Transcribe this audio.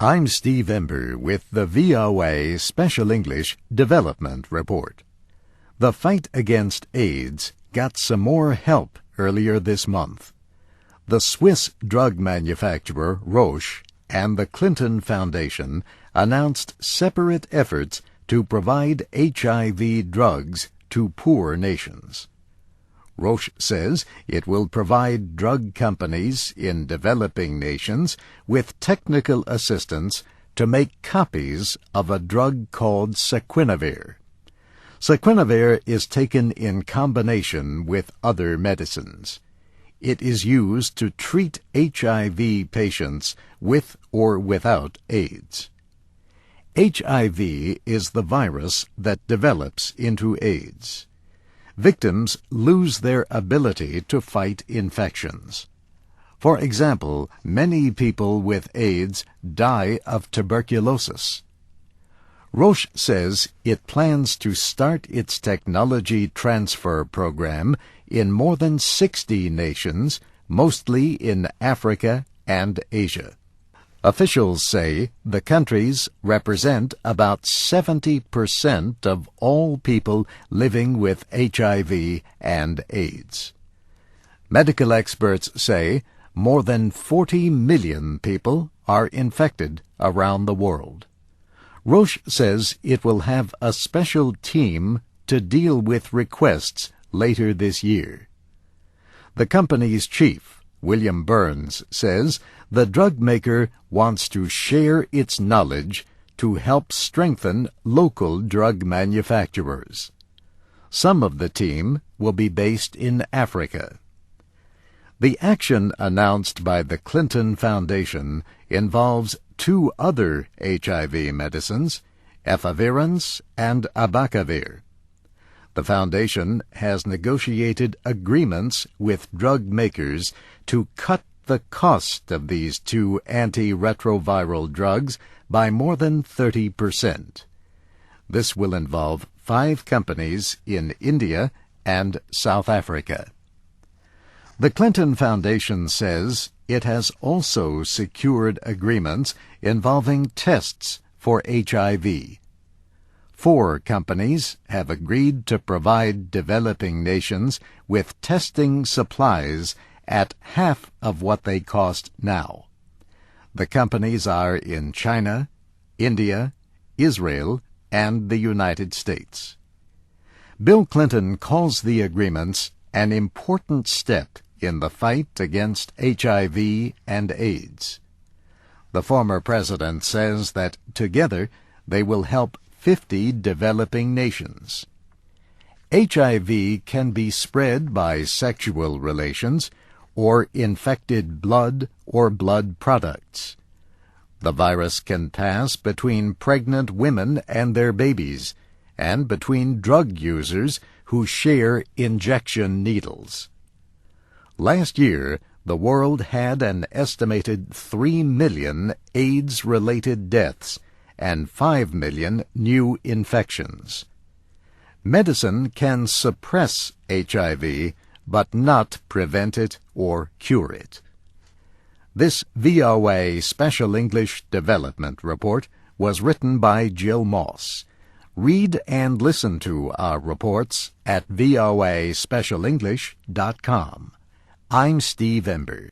I'm Steve Ember with the VOA Special English Development Report. The fight against AIDS got some more help earlier this month. The Swiss drug manufacturer Roche and the Clinton Foundation announced separate efforts to provide HIV drugs to poor nations. Roche says it will provide drug companies in developing nations with technical assistance to make copies of a drug called Saquinavir. Saquinavir is taken in combination with other medicines. It is used to treat HIV patients with or without AIDS. HIV is the virus that develops into AIDS. Victims lose their ability to fight infections. For example, many people with AIDS die of tuberculosis. Roche says it plans to start its technology transfer program in more than 60 nations, mostly in Africa and Asia. Officials say the countries represent about 70% of all people living with HIV and AIDS. Medical experts say more than 40 million people are infected around the world. Roche says it will have a special team to deal with requests later this year. The company's chief, William Burns, says the drug maker wants to share its knowledge to help strengthen local drug manufacturers. Some of the team will be based in Africa. The action announced by the Clinton Foundation involves two other HIV medicines, efavirenz and abacavir. The foundation has negotiated agreements with drug makers to cut the cost of these two antiretroviral drugs by more than 30%. This will involve 5 companies in India and South Africa. The Clinton Foundation says it has also secured agreements involving tests for HIV. 4 companies have agreed to provide developing nations with testing supplies at half of what they cost now. The companies are in China, India, Israel, and the United States. Bill Clinton calls the agreements an important step in the fight against HIV and AIDS. The former president says that together they will help 50 developing nations. HIV can be spread by sexual relations or infected blood or blood products. The virus can pass between pregnant women and their babies, and between drug users who share injection needles. Last year, the world had an estimated 3 million AIDS-related deaths and 5 million new infections. Medicine can suppress HIV, but not prevent it or cure it. This VOA Special English Development Report was written by Jill Moss. Read and listen to our reports at voaspecialenglish.com. I'm Steve Ember.